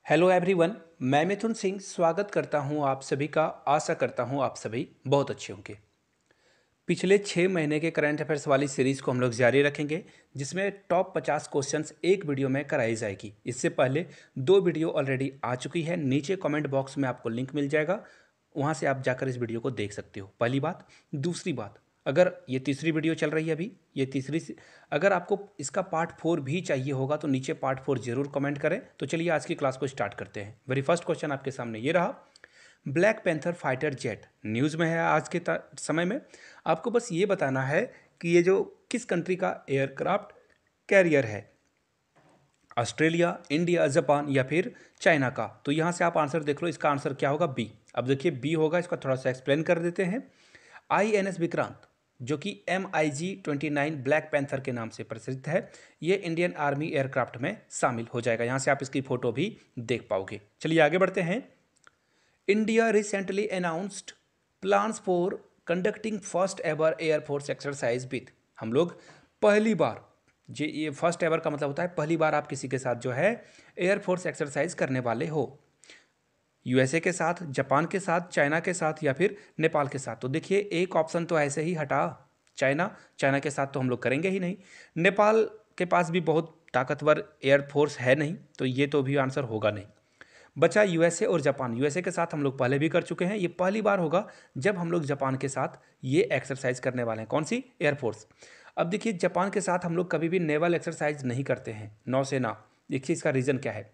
Hello everyone. मैं मिथुन सिंह स्वागत करता हूं आप सभी का। आशा करता हूं आप सभी बहुत अच्छे होंगे। पिछले 6 महीने के करंट अफेयर्स वाली सीरीज़ को हम लोग जारी रखेंगे, जिसमें टॉप 50 क्वेश्चंस एक वीडियो में कराई जाएगी। इससे पहले 2 वीडियो ऑलरेडी आ चुकी है। नीचे कमेंट बॉक्स में आपको लिंक मिल जाएगा, वहाँ से आप जाकर इस वीडियो को देख सकते हो। पहली बात। दूसरी बात, अगर ये तीसरी वीडियो चल रही है अभी, ये अगर आपको इसका पार्ट 4 भी चाहिए होगा तो नीचे पार्ट 4 जरूर कमेंट करें। तो चलिए आज की क्लास को स्टार्ट करते हैं। वेरी फर्स्ट क्वेश्चन आपके सामने ये रहा। Black panther fighter jet news में है आज के समय में। आपको बस ये बताना है कि ये जो किस कंट्री का एयरक्राफ्ट कैरियर है, ऑस्ट्रेलिया, इंडिया, जापान या फिर चाइना का। तो यहाँ से आप आंसर देख लो, इसका आंसर क्या होगा? बी। अब देखिए बी होगा, इसका थोड़ा सा एक्सप्लेन कर देते हैं। INS विक्रांत, जो कि MiG-29 ब्लैक पैंथर के नाम से प्रसिद्ध है, ये इंडियन आर्मी एयरक्राफ्ट में शामिल हो जाएगा। यहाँ से आप इसकी फोटो भी देख पाओगे। चलिए आगे बढ़ते हैं। India recently announced plans for conducting first ever air force exercise with. हम लोग पहली बार, ये फर्स्ट एवर का मतलब होता है पहली बार आप किसी के साथ जो है एयरफोर्स एक्सरसाइज करने वाले हो। USA के साथ, जापान के साथ, चाइना के साथ या फिर नेपाल के साथ। तो देखिए एक ऑप्शन तो ऐसे ही हटा, चाइना के साथ तो हम लोग करेंगे ही नहीं। नेपाल के पास भी बहुत ताकतवर एयरफोर्स है नहीं, तो ये तो भी आंसर होगा नहीं। बचा USA और जापान। USA के साथ हम लोग पहले भी कर चुके हैं, ये पहली बार होगा जब हम लोग जापान के साथ ये एक्सरसाइज करने वाले हैं। कौन सी? एयरफोर्स। अब देखिए जापान के साथ हम लोग कभी भी नेवल एक्सरसाइज नहीं करते हैं, नौसेना। देखिए इसका रीज़न क्या है।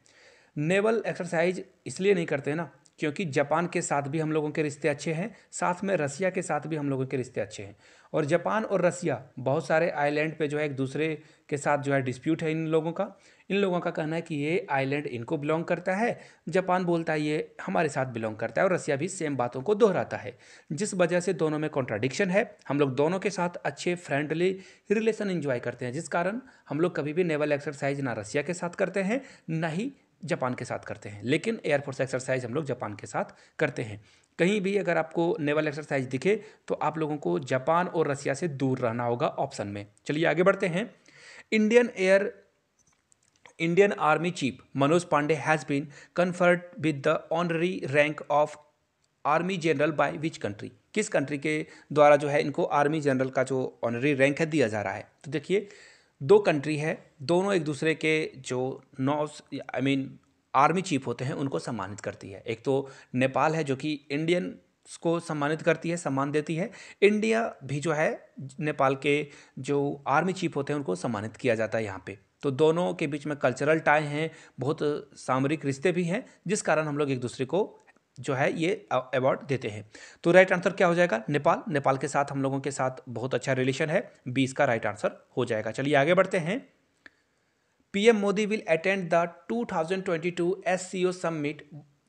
नेवल एक्सरसाइज इसलिए नहीं करते ना क्योंकि जापान के साथ भी हम लोगों के रिश्ते अच्छे हैं, साथ में रसिया के साथ भी हम लोगों के रिश्ते अच्छे हैं। और जापान और रसिया बहुत सारे आइलैंड पे जो है एक दूसरे के साथ जो है डिस्प्यूट है इन लोगों का कहना है कि ये आइलैंड इनको बिलोंग करता है, जापान बोलता है ये हमारे साथ बिलोंग करता है, और रसिया भी सेम बातों को दोहराता है। जिस वजह से दोनों में कॉन्ट्राडिक्शन है। हम लोग दोनों के साथ अच्छे फ्रेंडली रिलेशन एंजॉय करते हैं, जिस कारण हम लोग कभी भी नेवल एक्सरसाइज ना रसिया के साथ करते हैं ना ही जापान के साथ करते हैं। लेकिन एयरफोर्स एक्सरसाइज हम लोग जापान के साथ करते हैं। कहीं भी अगर आपको नेवल एक्सरसाइज दिखे तो आप लोगों को जापान और रसिया से दूर रहना होगा ऑप्शन में। चलिए आगे बढ़ते हैं। Indian army chief Manoj Pande has been conferred with the honorary rank of army general by which country. किस कंट्री के द्वारा जो है इनको आर्मी जनरल का जो ऑनररी रैंक है दिया जा रहा है? तो देखिए दो कंट्री है, दोनों एक दूसरे के जो आर्मी चीफ होते हैं उनको सम्मानित करती है। एक तो नेपाल है जो कि इंडियन को सम्मानित करती है, सम्मान देती है। इंडिया भी जो है नेपाल के जो आर्मी चीफ होते हैं उनको सम्मानित किया जाता है यहाँ पे। तो दोनों के बीच में कल्चरल टाई हैं, बहुत सामरिक रिश्ते भी हैं, जिस कारण हम लोग एक दूसरे को जो है ये अवार्ड देते हैं। तो राइट आंसर क्या हो जाएगा? नेपाल के साथ हम लोगों के साथ बहुत अच्छा रिलेशन है। 20 का राइट आंसर हो जाएगा। चलिए आगे बढ़ते हैं। PM Modi will attend the 2022 SCO summit.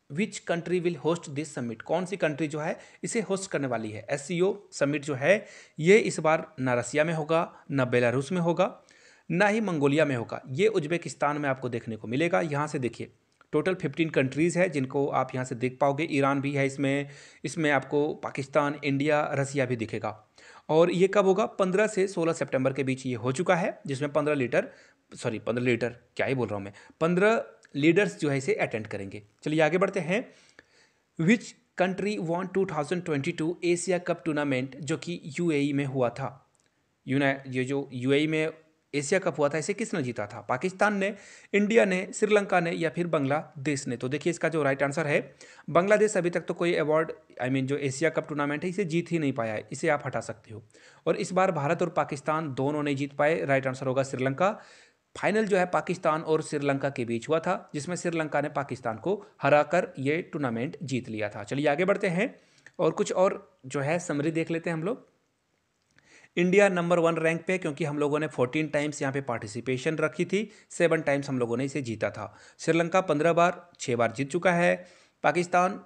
Which country will host this summit? कौन सी कंट्री जो है इसे होस्ट करने वाली है? SCO समिट जो है ये इस बार ना रसिया में होगा, ना बेलारूस में होगा, ना ही मंगोलिया में होगा। ये उज्बेकिस्तान में आपको देखने को मिलेगा। यहाँ से देखिए टोटल 15 कंट्रीज़ है जिनको आप यहाँ से देख पाओगे। ईरान भी है इसमें, इसमें आपको पाकिस्तान, इंडिया, रसिया भी दिखेगा। और ये कब होगा? 15 से 16 सितंबर के बीच ये हो चुका है, जिसमें 15 लीडर क्या ही बोल रहा हूँ मैं, 15 लीडर्स जो है इसे अटेंड करेंगे। चलिए आगे बढ़ते हैं। Which country won 2022 Asia cup tournament, जो कि UAE में हुआ था। ये जो UAE में एशिया कप हुआ था इसे किसने जीता था? पाकिस्तान ने, इंडिया ने, श्रीलंका ने या फिर बांग्लादेश ने? तो देखिए इसका जो राइट आंसर है बांग्लादेश अभी तक तो कोई अवार्ड जो एशिया कप टूर्नामेंट है इसे जीत ही नहीं पाया है, इसे आप हटा सकते हो। और इस बार भारत और पाकिस्तान दोनों नहीं जीत पाए। राइट आंसर होगा श्रीलंका। फाइनल जो है पाकिस्तान और श्रीलंका के बीच हुआ था, जिसमें श्रीलंका ने पाकिस्तान को हराकर ये टूर्नामेंट जीत लिया था। चलिए आगे बढ़ते हैं और कुछ और जो है समरी देख लेते हैं हम लोग। इंडिया नंबर 1 रैंक पे, क्योंकि हम लोगों ने 14 टाइम्स यहाँ पे पार्टिसिपेशन रखी थी, 7 टाइम्स हम लोगों ने इसे जीता था। श्रीलंका 15 बार, 6 बार जीत चुका है। पाकिस्तान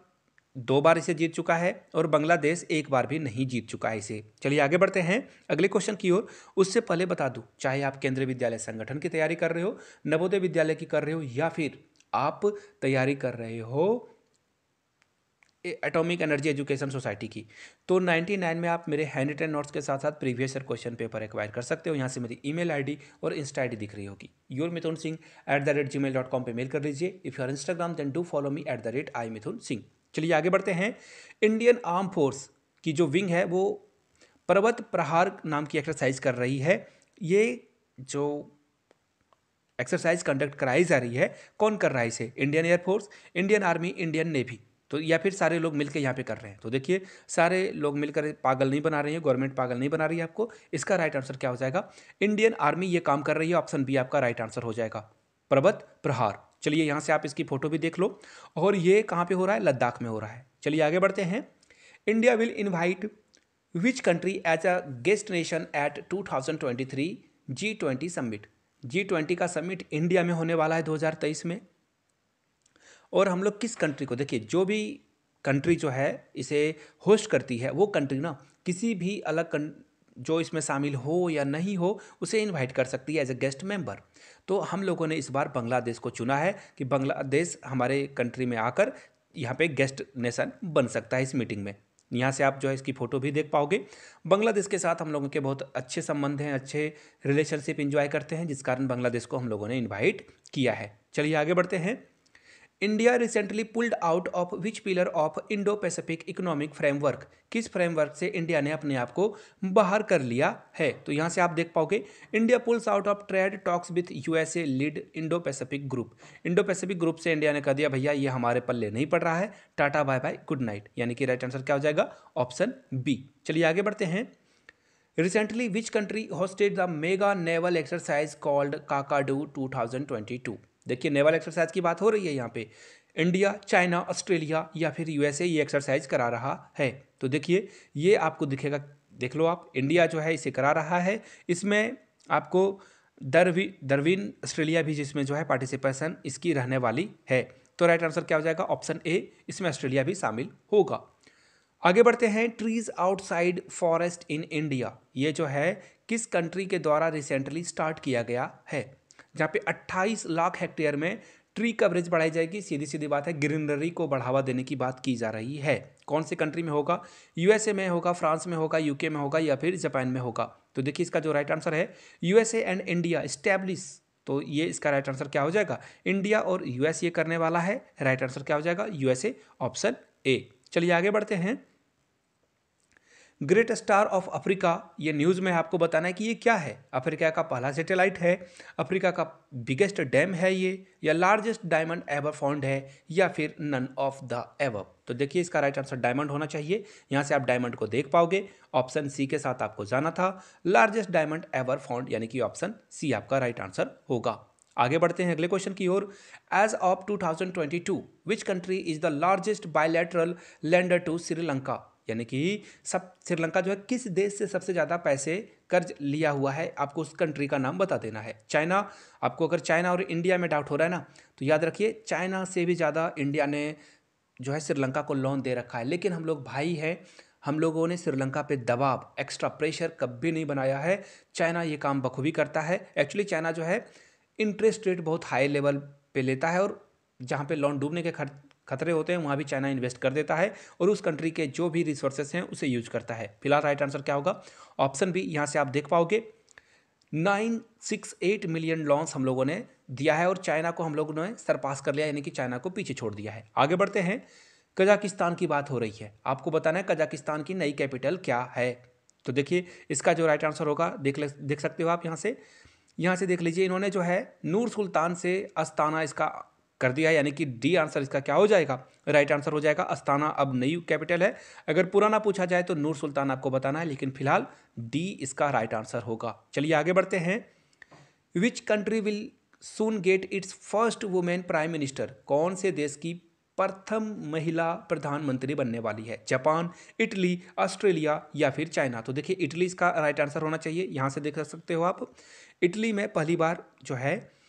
2 बार इसे जीत चुका है और बांग्लादेश 1 बार भी नहीं जीत चुका है इसे। चलिए आगे बढ़ते हैं अगले क्वेश्चन की ओर। उससे पहले बता दूं, चाहे आप केंद्रीय विद्यालय संगठन की तैयारी कर रहे हो, नवोदय विद्यालय की कर रहे हो, या फिर आप तैयारी कर रहे हो एटॉमिक एनर्जी एजुकेशन सोसाइटी की। तो 99 में आप मेरे हैंड रिटन नोट्स के साथ साथ previous year question paper acquire कर सकते हो। यहाँ से मेरी ईमेल आईडी और इंस्टा आईडी दिख रही होगी। yourmithunsingh@gmail.com पे मेल कर लीजिए। If you are Instagram then do follow me @iMithunSingh। चलिए आगे बढ़ते हैं। इंडियन आर्म फोर्स की जो विंग है वो पर्वत प्रहार नाम की एक्सरसाइज कर रही है। ये जो एक्सरसाइज कंडक्ट कराई जा रही है, कौन कर रहा है इसे? Indian air force, Indian army, Indian navy, तो या फिर सारे लोग मिलकर यहाँ पे कर रहे हैं। तो देखिए सारे लोग मिलकर पागल नहीं बना रही है, गवर्नमेंट पागल नहीं बना रही है आपको। इसका राइट आंसर क्या हो जाएगा? इंडियन आर्मी ये काम कर रही है। ऑप्शन बी आपका राइट आंसर हो जाएगा, पर्वत प्रहार। चलिए यहाँ से आप इसकी फोटो भी देख लो। और ये कहाँ पे हो रहा है? लद्दाख में हो रहा है। चलिए आगे बढ़ते हैं। India will invite which country as a guest nation at 2023 G20 summit. G20 का समिट इंडिया में होने वाला है 2023 में। और हम लोग किस कंट्री को, देखिए जो भी कंट्री जो है इसे होस्ट करती है वो कंट्री ना किसी भी अलग जो इसमें शामिल हो या नहीं हो उसे इनवाइट कर सकती है एज ए गेस्ट मेंबर। तो हम लोगों ने इस बार बांग्लादेश को चुना है कि बांग्लादेश हमारे कंट्री में आकर यहाँ पे गेस्ट नेशन बन सकता है इस मीटिंग में। यहाँ से आप जो है इसकी फ़ोटो भी देख पाओगे। बांग्लादेश के साथ हम लोगों के बहुत अच्छे संबंध हैं, अच्छे रिलेशनशिप इंजॉय करते हैं, जिस कारण बांग्लादेश को हम लोगों ने इन्वाइट किया है। चलिए आगे बढ़ते हैं। India recently pulled out of which pillar of Indo Pacific economic framework. किस फ्रेमवर्क से इंडिया ने अपने आप को बाहर कर लिया है? तो यहाँ से आप देख पाओगे, India pools out of trade talks with USA lead Indo Pacific group. Indo Pacific group से इंडिया ने कह दिया भैया ये हमारे पल्ले नहीं पड़ रहा है, tata bye bye good night. यानी कि राइट आंसर क्या हो जाएगा? Option B. चलिए आगे बढ़ते हैं। Recently which country hosted the mega naval exercise called Kakadu 2022। देखिए नेवल एक्सरसाइज की बात हो रही है यहाँ पे। इंडिया, चाइना, ऑस्ट्रेलिया या फिर यूएसए ये एक्सरसाइज करा रहा है। तो देखिए ये आपको दिखेगा, देख लो आप, इंडिया जो है इसे करा रहा है। इसमें आपको दरविन ऑस्ट्रेलिया भी जिसमें जो है पार्टिसिपेशन इसकी रहने वाली है। तो राइट आंसर क्या हो जाएगा? ऑप्शन ए, इसमें ऑस्ट्रेलिया भी शामिल होगा। आगे बढ़ते हैं। Trees outside forest in India, ये जो है किस कंट्री के द्वारा रिसेंटली स्टार्ट किया गया है? जहाँ पे 28 लाख हेक्टेयर में ट्री कवरेज बढ़ाई जाएगी। सीधी सीधी बात है, ग्रीनरी को बढ़ावा देने की बात की जा रही है। कौन से कंट्री में होगा? यूएसए में होगा, फ्रांस में होगा, यूके में होगा या फिर जापान में होगा? तो देखिए इसका जो राइट आंसर है यूएसए एंड इंडिया स्टैब्लिश। तो ये इसका राइट आंसर क्या हो जाएगा? इंडिया और यूएस ये करने वाला है। राइट आंसर क्या हो जाएगा? USA, option A. चलिए आगे बढ़ते हैं। ग्रेट स्टार ऑफ अफ्रीका, ये न्यूज़ में आपको बताना है कि ये क्या है। अफ्रीका का पहला सैटेलाइट है, अफ्रीका का बिगेस्ट डैम है ये, या लार्जेस्ट डायमंड एवर फाउंड है, या फिर नन ऑफ द एवर। तो देखिए इसका राइट आंसर डायमंड होना चाहिए। यहाँ से आप डायमंड को देख पाओगे। ऑप्शन सी के साथ आपको जाना था, लार्जेस्ट डायमंड एवर फाउंड, यानी कि ऑप्शन सी आपका राइट आंसर होगा। आगे बढ़ते हैं अगले क्वेश्चन की ओर। As of 2022 which country is the largest bilateral lender to Sri Lanka. यानी कि सब श्रीलंका जो है किस देश से सबसे ज़्यादा पैसे कर्ज लिया हुआ है, आपको उस कंट्री का नाम बता देना है। चाइना, आपको अगर चाइना और इंडिया में डाउट हो रहा है ना, तो याद रखिए चाइना से भी ज़्यादा इंडिया ने जो है श्रीलंका को लोन दे रखा है। लेकिन हम लोग भाई हैं, हम लोगों ने श्रीलंका पे दबाव, एक्स्ट्रा प्रेशर कभी नहीं बनाया है। चाइना ये काम बखूबी करता है। एक्चुअली चाइना जो है इंटरेस्ट रेट बहुत हाई लेवल पे लेता है, और जहाँ पे लोन डूबने के खतरे होते हैं वहाँ भी चाइना इन्वेस्ट कर देता है, और उस कंट्री के जो भी रिसोर्सेस हैं उसे यूज करता है। फिलहाल राइट आंसर क्या होगा? Option B. यहाँ से आप देख पाओगे 968 मिलियन लॉन्स हम लोगों ने दिया है, और चाइना को हम लोगों ने सरपास कर लिया, यानी कि चाइना को पीछे छोड़ दिया है। आगे बढ़ते हैं। कजाकिस्तान की बात हो रही है, आपको बताना है कजाकिस्तान की नई कैपिटल क्या है। तो देखिए इसका जो राइट आंसर होगा देख सकते हो आप। यहाँ से देख लीजिए, इन्होंने जो है नूर सुल्तान से अस्ताना इसका कर दिया है, यानी कि डी आंसर इसका क्या हो जाएगा? राइट आंसर हो जाएगा अस्ताना अब नई कैपिटल है। अगर पुराना पूछा जाए तो नूर सुल्तान आपको बताना है, लेकिन फिलहाल डी इसका राइट आंसर होगा। चलिए आगे बढ़ते हैं। Which country will soon gate it's first women prime minister. कौन से देश की प्रथम महिला प्रधानमंत्री बनने वाली है? जापान, इटली, ऑस्ट्रेलिया या फिर चाइना? तो देखिए इटली इसका राइट आंसर होना चाहिए। यहाँ से देख सकते हो आप, इटली में पहली बार जो है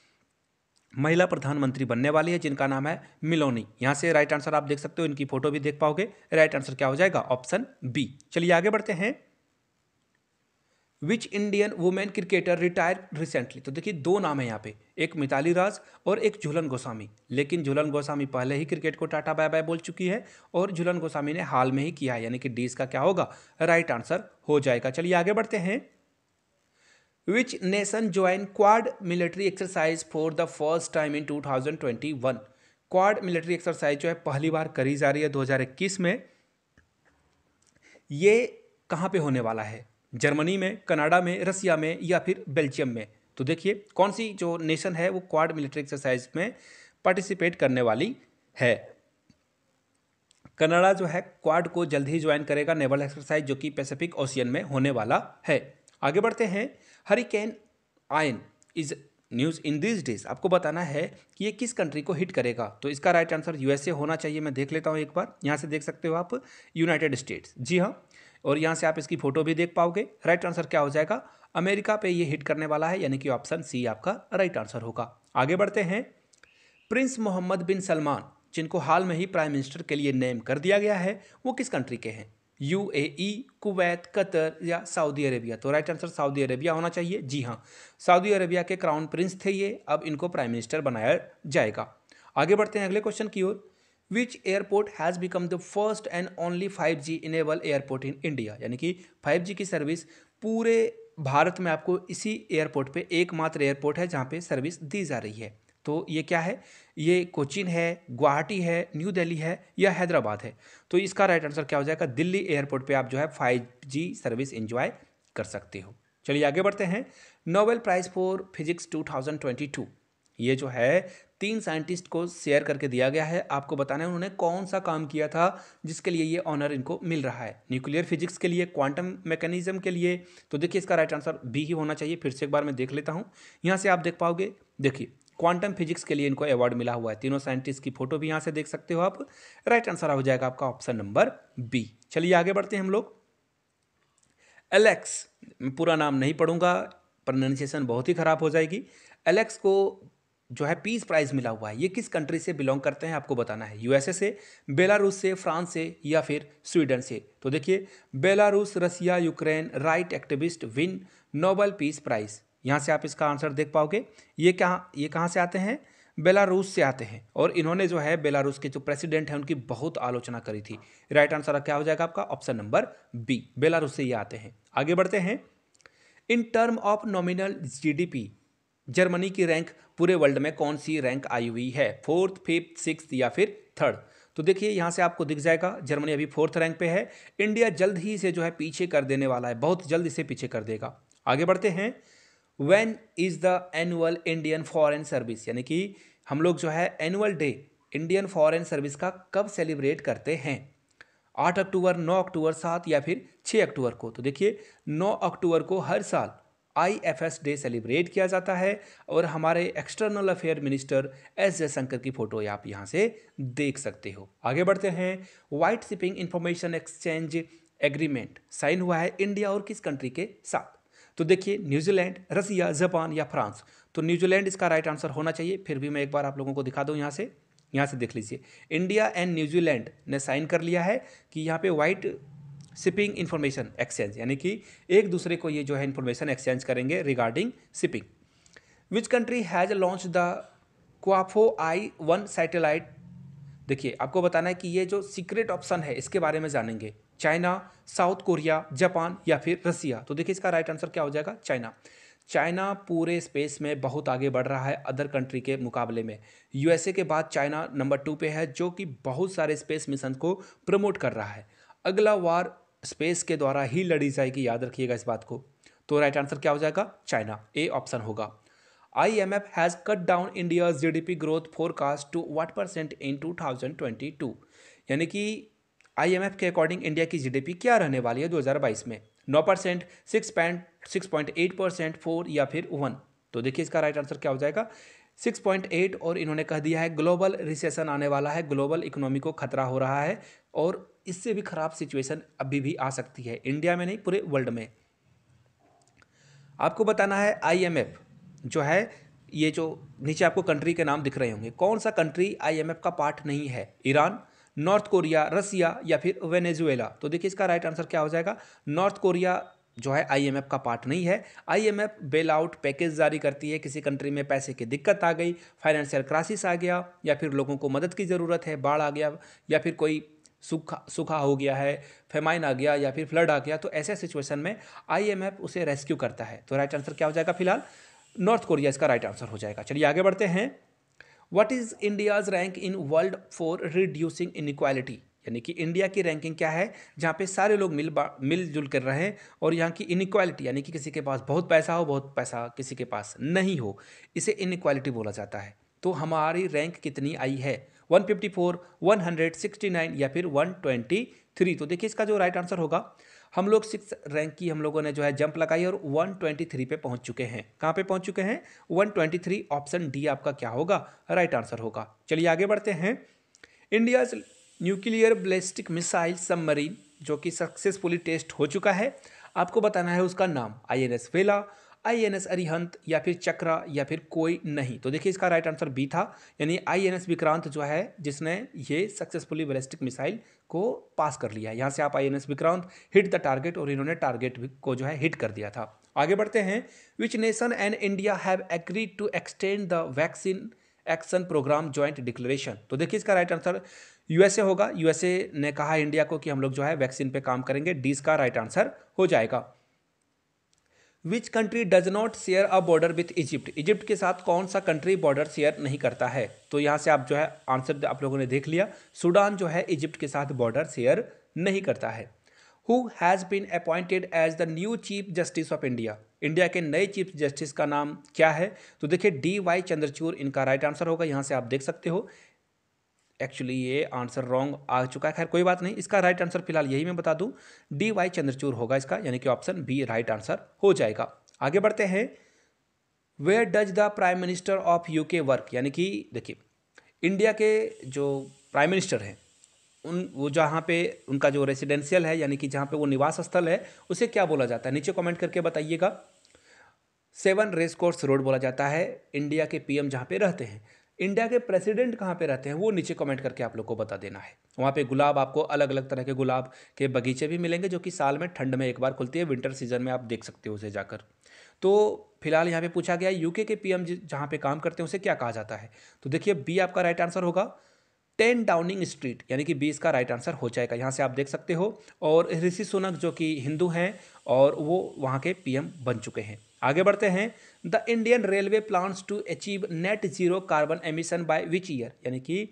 महिला प्रधानमंत्री बनने वाली है, जिनका नाम है मिलोनी। यहाँ से राइट आंसर आप देख सकते हो, इनकी फोटो भी देख पाओगे। राइट आंसर क्या हो जाएगा? Option B. चलिए आगे बढ़ते हैं। Which Indian women cricketer retire recently. तो देखिए दो नाम है यहाँ पे, एक मिताली राज और एक झूलन गोस्वामी। लेकिन झूलन गोस्वामी पहले ही क्रिकेट को टाटा बाय बाय बोल चुकी है और झूलन गोस्वामी ने हाल में ही किया है, यानी कि डी इसका क्या होगा, राइट आंसर हो जाएगा। चलिए आगे बढ़ते हैं। Which nation join quad military exercise for the first time in 2021। Quad military exercise जो है पहली बार करी जा रही है 2021 में। ये कहाँ पे होने वाला है, जर्मनी में, कनाडा में, रसिया में या फिर बेल्जियम में। तो देखिए कौन सी जो नेशन है वो क्वाड मिलिट्री एक्सरसाइज में पार्टिसिपेट करने वाली है। कनाडा जो है क्वाड को जल्द ही ज्वाइन करेगा, नेवल एक्सरसाइज जो कि पैसिफिक ओशियन में होने वाला है। आगे बढ़ते हैं। Hurricane ion is news in this days. आपको बताना है कि ये किस कंट्री को हिट करेगा। तो इसका राइट आंसर यूएसए होना चाहिए। मैं देख लेता हूँ एक बार, यहाँ से देख सकते हो आप, यूनाइटेड स्टेट्स, जी हाँ। और यहाँ से आप इसकी फोटो भी देख पाओगे। राइट आंसर क्या हो जाएगा, अमेरिका पे ये हिट करने वाला है, यानी कि ऑप्शन सी आपका राइट आंसर होगा। आगे बढ़ते हैं। प्रिंस मोहम्मद बिन सलमान, जिनको हाल में ही प्राइम मिनिस्टर के लिए नेम कर दिया गया है, वो किस कंट्री के हैं, यूएई, कुवैत, कतर या सऊदी अरेबिया। तो राइट आंसर सऊदी अरेबिया होना चाहिए। जी हाँ, सऊदी अरेबिया के क्राउन प्रिंस थे ये, अब इनको प्राइम मिनिस्टर बनाया जाएगा। आगे बढ़ते हैं अगले क्वेश्चन की ओर। Which airport has become the first and only 5G enable airport in India. यानी कि 5G की सर्विस पूरे भारत में आपको इसी एयरपोर्ट पे एकमात्र एयरपोर्ट है जहाँ पे सर्विस दी जा रही है। तो ये क्या है, ये कोचीन है, गुवाहाटी है, न्यू दिल्ली है या हैदराबाद है। तो इसका राइट आंसर क्या हो जाएगा, दिल्ली एयरपोर्ट पे आप जो है 5G सर्विस एंजॉय कर सकते हो। चलिए आगे बढ़ते हैं। नोबेल प्राइज फॉर फिजिक्स 2022, ये जो है 3 साइंटिस्ट को शेयर करके दिया गया है। आपको बताना है उन्होंने कौन सा काम किया था जिसके लिए ये ऑनर इनको मिल रहा है। न्यूक्लियर फिजिक्स के लिए, क्वांटम मैकेनिज्म के लिए। तो देखिए इसका राइट आंसर बी ही होना चाहिए। फिर से एक बार मैं देख लेता हूँ, यहाँ से आप देख पाओगे। देखिए क्वांटम फिजिक्स के लिए इनको अवार्ड मिला हुआ है। तीनों साइंटिस्ट की फोटो भी यहाँ से देख सकते हो आप। राइट आंसर हो जाएगा आपका ऑप्शन नंबर बी। चलिए आगे बढ़ते हैं हम लोग। एलेक्स, पूरा नाम नहीं पढ़ूंगा, प्रोनाउंसिएशन बहुत ही खराब हो जाएगी। एलेक्स को जो है पीस प्राइज मिला हुआ है। ये किस कंट्री से बिलोंग करते हैं आपको बताना है, यूएसए से, बेलारूस से, फ्रांस से या फिर स्वीडन से। तो देखिए Belarus, Russia, Ukraine, right activist win Nobel Peace Prize. यहाँ से आप इसका आंसर देख पाओगे। ये कहाँ से आते हैं, बेलारूस से आते हैं। और इन्होंने जो है बेलारूस के जो प्रेसिडेंट हैं उनकी बहुत आलोचना करी थी। राइट आंसर क्या हो जाएगा आपका ऑप्शन नंबर बी, बेलारूस से ये आते हैं। आगे बढ़ते हैं। In term of nominal GDP Germany की रैंक पूरे वर्ल्ड में कौन सी रैंक आई हुई है, 4th, 5th, 6th या फिर 3rd। तो देखिए यहाँ से आपको दिख जाएगा जर्मनी अभी 4th रैंक पे है। इंडिया जल्द ही इसे जो है पीछे कर देने वाला है, बहुत जल्द इसे पीछे कर देगा। आगे बढ़ते हैं। When is the annual Indian foreign service, यानी कि हम लोग जो है annual day Indian foreign service का कब सेलिब्रेट करते हैं, 8 अक्टूबर, 9 अक्टूबर, 7 या फिर 6 अक्टूबर को। तो देखिए 9 अक्टूबर को हर साल IFS डे सेलिब्रेट किया जाता है। और हमारे external affair minister S Jaishankar की फोटो आप यहाँ से देख सकते हो। आगे बढ़ते हैं। White shipping information exchange agreement sign हुआ है इंडिया और किस कंट्री के साथ। तो देखिए न्यूजीलैंड, रसिया, जापान या फ्रांस। तो न्यूजीलैंड इसका राइट आंसर होना चाहिए। फिर भी मैं एक बार आप लोगों को दिखा दूँ, यहाँ से देख लीजिए। इंडिया एंड न्यूजीलैंड ने साइन कर लिया है कि यहाँ पे व्हाइट शिपिंग इंफॉर्मेशन एक्सचेंज, यानी कि एक दूसरे को ये जो है इंफॉर्मेशन एक्सचेंज करेंगे regarding shipping. Which country has launch the क्वाफो I-1 सैटेलाइट। देखिए आपको बताना है कि ये जो सीक्रेट ऑप्शन है इसके बारे में जानेंगे। चाइना, साउथ कोरिया, जापान या फिर रसिया। तो देखिए इसका राइट आंसर क्या हो जाएगा, चाइना। चाइना पूरे स्पेस में बहुत आगे बढ़ रहा है अदर कंट्री के मुकाबले में। यूएसए के बाद चाइना नंबर 2 पे है, जो कि बहुत सारे स्पेस मिशन को प्रमोट कर रहा है। अगला वार स्पेस के द्वारा ही लड़ी जाएगी, याद रखिएगा इस बात को। तो राइट आंसर क्या हो जाएगा, चाइना, ए ऑप्शन होगा। IMF has cut down India GDP growth forecast to what % in 2022। यानी कि IMF के अकॉर्डिंग इंडिया की GDP क्या रहने वाली है 2022 में, 9%, 6.8%, 4 या फिर 1। तो देखिए इसका राइट आंसर क्या हो जाएगा, 6.8। और इन्होंने कह दिया है ग्लोबल रिसेशन आने वाला है, ग्लोबल इकोनॉमी को खतरा हो रहा है और इससे भी खराब सिचुएशन अभी भी आ सकती है, इंडिया में नहीं पूरे वर्ल्ड में। आपको बताना है IMF जो है, ये जो नीचे आपको कंट्री के नाम दिख रहे होंगे, कौन सा कंट्री IMF का पार्ट नहीं है, ईरान, नॉर्थ कोरिया, रसिया या फिर वेनेजुएला। तो देखिए इसका राइट आंसर क्या हो जाएगा, नॉर्थ कोरिया जो है आईएमएफ का पार्ट नहीं है। आईएमएफ बेल आउट पैकेज जारी करती है, किसी कंट्री में पैसे की दिक्कत आ गई, फाइनेंशियल क्राइसिस आ गया, या फिर लोगों को मदद की ज़रूरत है, बाढ़ आ गया, या फिर कोई सूखा हो गया है, फेमाइन आ गया, या फिर फ्लड आ गया, तो ऐसे सिचुएशन में आईएमएफ उसे रेस्क्यू करता है। तो राइट आंसर क्या हो जाएगा? फिलहाल नॉर्थ कोरिया इसका राइट आंसर हो जाएगा। चलिए आगे बढ़ते हैं। What is India's rank in world for reducing inequality, यानी कि इंडिया की रैंकिंग क्या है जहाँ पे सारे लोग मिलजुल कर रहे हैं, और यहाँ की इनइक्वालिटी यानी कि किसी के पास बहुत पैसा हो, बहुत पैसा किसी के पास नहीं हो, इसे इनइक्वालिटी बोला जाता है। तो हमारी रैंक कितनी आई है? 154, 169 या फिर 123। तो देखिए इसका जो राइट आंसर होगा, हम लोग 6 रैंक की हम लोगों ने जो है जंप लगाई और 123 पे पहुंच चुके हैं। कहाँ पे पहुंच चुके हैं? 123। ऑप्शन डी आपका क्या होगा? राइट आंसर होगा। चलिए आगे बढ़ते हैं। India nuclear ballistic missile submarine जो कि सक्सेसफुली टेस्ट हो चुका है, आपको बताना है उसका नाम। आईएनएस वेला, आईएनएस अरिहंत, या फिर चक्रा, या फिर कोई नहीं। तो देखिए इसका राइट आंसर बी था, यानी आईएनएस विक्रांत जो है जिसने ये सक्सेसफुली बैलिस्टिक मिसाइल को पास कर लिया। यहाँ से आप INS Vikrant hit the target, और इन्होंने टारगेट को जो है हिट कर दिया था। आगे बढ़ते हैं। Which nation and India have agreed to extend the vaccine action programme joint declaration. तो देखिए इसका राइट आंसर यूएसए होगा। यूएसए ने कहा इंडिया को कि हम लोग जो है वैक्सीन पे काम करेंगे। डी का राइट आंसर हो जाएगा। Which country does not share a border with Egypt, Egypt के साथ कौन सा कंट्री बॉर्डर शेयर नहीं करता है? तो यहाँ से आप जो है आंसर आप लोगों ने देख लिया, सूडान जो है इजिप्ट के साथ बॉर्डर शेयर नहीं करता है। Who has been appointed as the new chief justice of India, India के नए चीफ जस्टिस का नाम क्या है? तो देखिए DY चंद्रचूड़ इनका राइट आंसर होगा। यहाँ से आप देख सकते हो, एक्चुअली ये आंसर रॉन्ग आ चुका है, खैर कोई बात नहीं। इसका राइट आंसर फिलहाल यही मैं बता दूं, DY चंद्रचूड़ होगा इसका, यानी कि ऑप्शन बी राइट आंसर हो जाएगा। आगे बढ़ते हैं। Where does the prime minister of UK work, यानी कि देखिए इंडिया के जो प्राइम मिनिस्टर हैं वो जहाँ पे उनका जो रेसिडेंशियल है, यानी कि जहाँ पे वो निवास स्थल है, उसे क्या बोला जाता है? नीचे कमेंट करके बताइएगा। 7 रेस कोर्स रोड बोला जाता है इंडिया के पीएम जहाँ पे रहते हैं। इंडिया के प्रेसिडेंट कहाँ पे रहते हैं वो नीचे कमेंट करके आप लोग को बता देना है। वहाँ पे गुलाब, आपको अलग अलग तरह के गुलाब के बगीचे भी मिलेंगे जो कि साल में ठंड में एक बार खुलती है, विंटर सीजन में आप देख सकते हो उसे जाकर। तो फिलहाल यहाँ पे पूछा गया यूके के पीएम जहाँ पे काम करते हैं उसे क्या कहा जाता है? तो देखिए बी आपका राइट आंसर होगा, 10 डाउनिंग स्ट्रीट, यानी कि 20 का राइट आंसर हो जाएगा। यहाँ से आप देख सकते हो। और ऋषि सुनक जो कि हिंदू हैं और वो वहाँ के पीएम बन चुके हैं। आगे बढ़ते हैं। The Indian railway plans to achieve net zero carbon emission by which year, यानी कि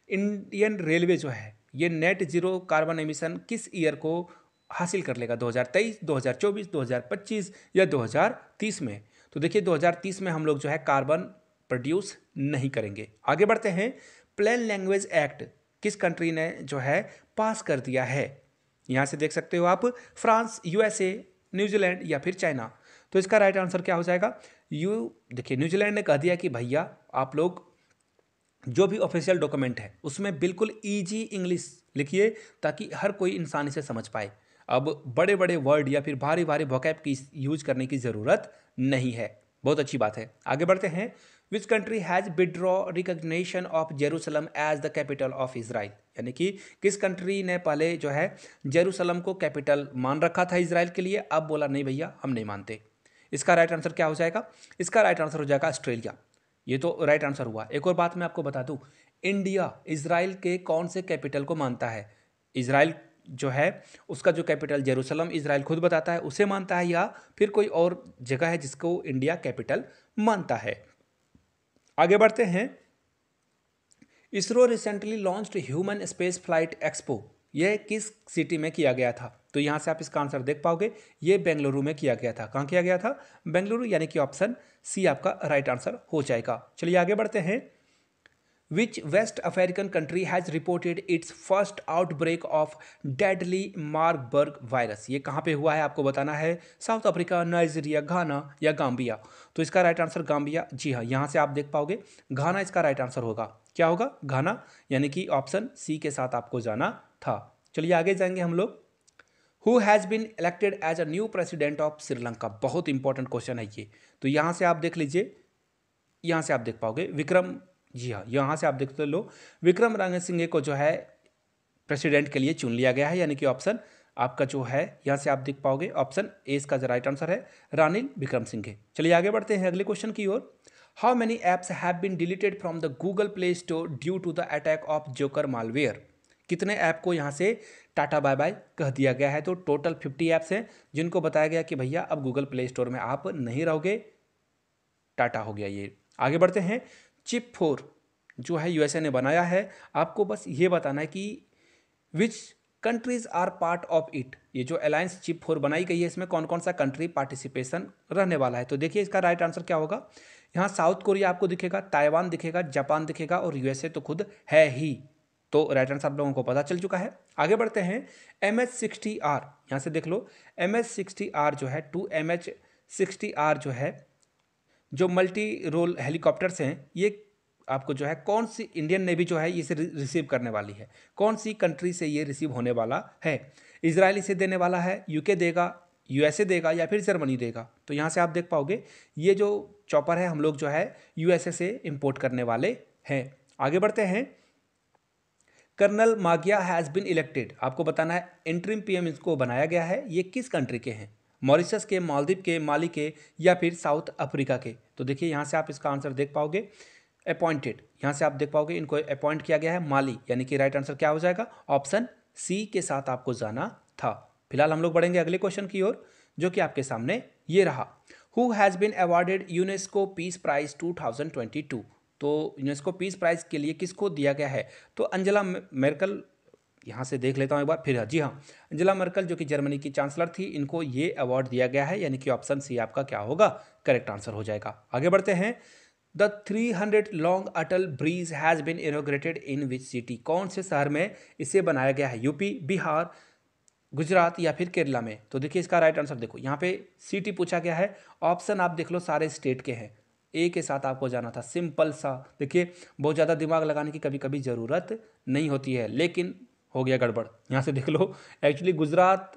इंडियन रेलवे जो है ये नेट जीरो कार्बन एमिशन किस ईयर को हासिल कर लेगा? 2023, 2024, 2025 या 2030 में? तो देखिए 2030 में हम लोग जो है कार्बन प्रोड्यूस नहीं करेंगे। आगे बढ़ते हैं। प्लेन लैंग्वेज एक्ट किस कंट्री ने जो है पास कर दिया है? यहाँ से देख सकते हो आप, फ्रांस, यूएसए, न्यूजीलैंड या फिर चाइना। तो इसका राइट आंसर क्या हो जाएगा? देखिए न्यूजीलैंड ने कह दिया कि भैया आप लोग जो भी ऑफिशियल डॉक्यूमेंट है उसमें बिल्कुल ईजी इंग्लिश लिखिए ताकि हर कोई इंसान इसे समझ पाए। अब बड़े बड़े वर्ड या फिर भारी भारी वोकैब की यूज करने की ज़रूरत नहीं है। बहुत अच्छी बात है। आगे बढ़ते हैं। Which country has withdraw recognition of Jerusalem as the capital of Israel, यानी कि किस कंट्री ने पहले जो है जेरूसलम को कैपिटल मान रखा था इसराइल के लिए, अब बोला नहीं भैया हम नहीं मानते। इसका राइट आंसर क्या हो जाएगा? इसका राइट आंसर हो जाएगा ऑस्ट्रेलिया। ये तो राइट आंसर हुआ। एक और बात मैं आपको बता दूं, इंडिया इसराइल के कौन से कैपिटल को मानता है? इसराइल जो है उसका जो कैपिटल जेरूसलम इसराइल खुद बताता है उसे मानता है, या फिर कोई और जगह है जिसको इंडिया कैपिटल मानता है? आगे बढ़ते हैं। ISRO recently launched human space flight expo, यह किस सिटी में किया गया था? तो यहाँ से आप इसका आंसर देख पाओगे, ये बेंगलुरु में किया गया था। कहाँ किया गया था? बेंगलुरु, यानी कि ऑप्शन सी आपका राइट आंसर हो जाएगा। चलिए आगे बढ़ते हैं। Which West African country has reported its first outbreak of deadly Marburg virus, ये कहाँ पे हुआ है आपको बताना है। साउथ अफ्रीका, नाइजीरिया, घाना या गाम्बिया? तो इसका राइट आंसर गाम्बिया। जी हाँ, यहाँ से आप देख पाओगे घाना इसका राइट आंसर होगा। क्या होगा? घाना, यानी कि ऑप्शन सी के साथ आपको जाना था। चलिए आगे जाएंगे हम लोग। Who has been elected as a new president of Sri Lanka, बहुत इंपॉर्टेंट क्वेश्चन है ये। तो यहाँ से आप देख लीजिए, यहाँ से आप देख पाओगे विक्रम, जी हाँ यहाँ से आप देखते लो विक्रम रंगसिंघे को जो है प्रेसिडेंट के लिए चुन लिया गया है, यानी कि ऑप्शन आपका जो है यहाँ से आप देख पाओगे ऑप्शन ए इसका जो राइट आंसर है रानिल विक्रमसिंघे। चलिए आगे बढ़ते हैं अगले क्वेश्चन की ओर। How many apps have been deleted from the Google Play Store due to the attack of Joker malware. कितने ऐप को यहाँ से टाटा बाय बाय कह दिया गया है? तो टोटल 50 ऐप्स हैं जिनको बताया गया कि भैया अब गूगल प्ले स्टोर में आप नहीं रहोगे, टाटा हो गया ये। आगे बढ़ते हैं। चिप 4 जो है यूएसए ने बनाया है, आपको बस ये बताना है कि which countries are part of it. ये जो अलायंस चिप 4 बनाई गई है इसमें कौन कौन सा कंट्री पार्टिसिपेशन रहने वाला है? तो देखिए इसका राइट आंसर क्या होगा। यहाँ साउथ कोरिया आपको दिखेगा, ताइवान दिखेगा, जापान दिखेगा और यूएसए तो खुद है ही। तो राइट आंसर आप लोगों को पता चल चुका है। आगे बढ़ते हैं। MH-60R, यहाँ से देख लो MH-60R जो है 2MH-60R जो है जो मल्टी रोल हेलीकॉप्टर्स हैं, ये आपको जो है कौन सी इंडियन नेवी जो है इसे रिसीव करने वाली है, कौन सी कंट्री से ये रिसीव होने वाला है? इजराइल इसे देने वाला है, यूके देगा, यूएसए देगा या फिर जर्मनी देगा? तो यहाँ से आप देख पाओगे ये जो चॉपर है हम लोग जो है यूएसए से इंपोर्ट करने वाले हैं। आगे बढ़ते हैं। कर्नल मागिया हैज़ बिन इलेक्टेड, आपको बताना है इंटरिम पीएम इसको बनाया गया है, ये किस कंट्री के हैं? मॉरिशस के, मालदीव के, माली के या फिर साउथ अफ्रीका के? तो देखिए यहाँ से आप इसका आंसर देख पाओगे अपॉइंटेड, यहाँ से आप देख पाओगे इनको अपॉइंट किया गया है माली, यानी कि राइट आंसर क्या हो जाएगा? ऑप्शन सी के साथ आपको जाना था। फिलहाल हम लोग बढ़ेंगे अगले क्वेश्चन की ओर जो कि आपके सामने ये रहा। Who has been awarded UNESCO peace prize 2022। तो यूनेस्को पीस प्राइज के लिए किसको दिया गया है? तो अंजेला मेर्कल, यहाँ से देख लेता हूँ एक बार फिर। जी हाँ, अंजेला मर्कल जो कि जर्मनी की चांसलर थी, इनको ये अवार्ड दिया गया है, यानी कि ऑप्शन सी आपका क्या होगा? करेक्ट आंसर हो जाएगा। आगे बढ़ते हैं। The 300 long Atal bridge has been inaugurated in which city, कौन से शहर में इसे बनाया गया है? यूपी, बिहार, गुजरात या फिर केरला में? तो देखिए इसका राइट आंसर देखो, यहाँ पे सिटी पूछा गया है, ऑप्शन आप देख लो सारे स्टेट के हैं, ए के साथ आपको जाना था। सिंपल सा, देखिए बहुत ज़्यादा दिमाग लगाने की कभी कभी ज़रूरत नहीं होती है, लेकिन हो गया गड़बड़। यहाँ से देख लो, actually Gujarat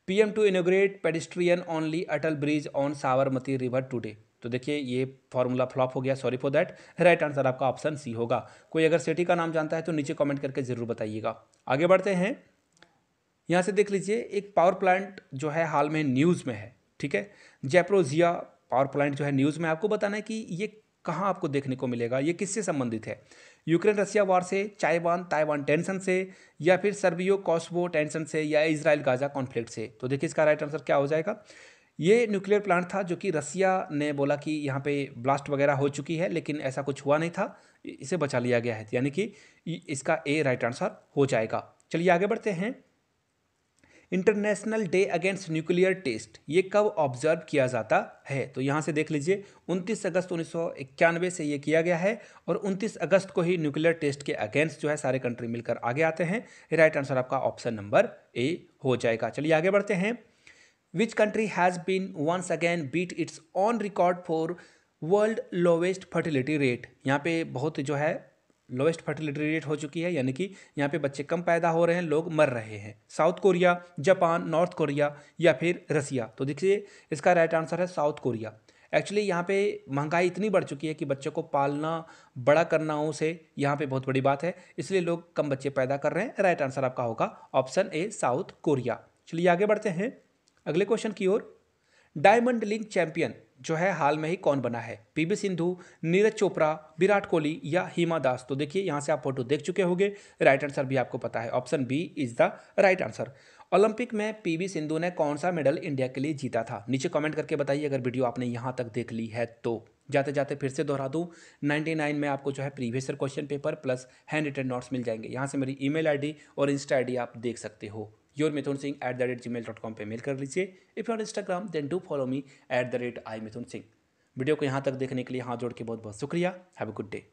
PM to inaugurate pedestrian only Atal bridge on Sabarmati river today. तो देखिए ये फॉर्मूला फ्लॉप हो गया, sorry for that. Right answer आपका ऑप्शन सी होगा। कोई अगर सिटी का नाम जानता है तो नीचे कमेंट करके ज़रूर बताइएगा। आगे बढ़ते हैं। यहाँ से देख लीजिए एक पावर प्लांट जो है हाल में न्यूज़ में है, ठीक है, जैप्रोजिया पावर प्लांट जो है न्यूज़ में। आपको बताना है कि ये कहाँ आपको देखने को मिलेगा, ये किससे संबंधित है? यूक्रेन रसिया वार से, ताइवान टेंशन से या फिर सर्बियो कॉस्वो टेंशन से या इजराइल गाजा कॉन्फ्लिक्ट से? तो देखिए इसका राइट आंसर क्या हो जाएगा। ये न्यूक्लियर प्लांट था जो कि रसिया ने बोला कि यहाँ पे ब्लास्ट वगैरह हो चुकी है, लेकिन ऐसा कुछ हुआ नहीं था, इसे बचा लिया गया है, यानी कि इसका ए राइट आंसर हो जाएगा। चलिए आगे बढ़ते हैं। International day against nuclear test ये कब ऑब्जर्व किया जाता है? तो यहाँ से देख लीजिए 29 अगस्त 1991 से ये किया गया है और 29 अगस्त को ही न्यूक्लियर टेस्ट के अगेंस्ट जो है सारे कंट्री मिलकर आगे आते हैं। राइट आंसर आपका ऑप्शन नंबर ए हो जाएगा। चलिए आगे बढ़ते हैं। Which country has been once again beat its own record for world lowest fertility rate? यहाँ पे बहुत जो है लोवेस्ट फर्टिलिटी रेट हो चुकी है, यानी कि यहाँ पे बच्चे कम पैदा हो रहे हैं, लोग मर रहे हैं। South Korea, Japan, north Korea या फिर रसिया? तो देखिए इसका राइट आंसर है साउथ कोरिया। एक्चुअली यहाँ पे महंगाई इतनी बढ़ चुकी है कि बच्चों को पालना, बड़ा करना उसे यहाँ पे बहुत बड़ी बात है, इसलिए लोग कम बच्चे पैदा कर रहे हैं। राइट आंसर आपका होगा ऑप्शन ए साउथ कोरिया। चलिए आगे बढ़ते हैं अगले क्वेश्चन की ओर। डायमंड लीग चैंपियन जो है हाल में ही कौन बना है? पीवी सिंधु, नीरज चोपड़ा, विराट कोहली या हिमा दास? तो देखिए यहाँ से आप फोटो देख चुके होंगे, राइट आंसर भी आपको पता है, option B is the right answer. Olympic में पीवी सिंधु ने कौन सा मेडल इंडिया के लिए जीता था? नीचे कमेंट करके बताइए अगर वीडियो आपने यहाँ तक देख ली है तो। जाते जाते फिर से दोहरा दूँ, 99 में आपको जो है previous year question paper plus hand written notes मिल जाएंगे। यहाँ से मेरी ईमेल आईडी और इंस्टा आईडी आप देख सकते हो। yourmithun@gmail.com पे मेल कर लीजिए। If on Instagram then do follow me @iMithunSingh। Video को यहाँ तक देखने के लिए हाथ जोड़ के बहुत बहुत शुक्रिया। Have a good day.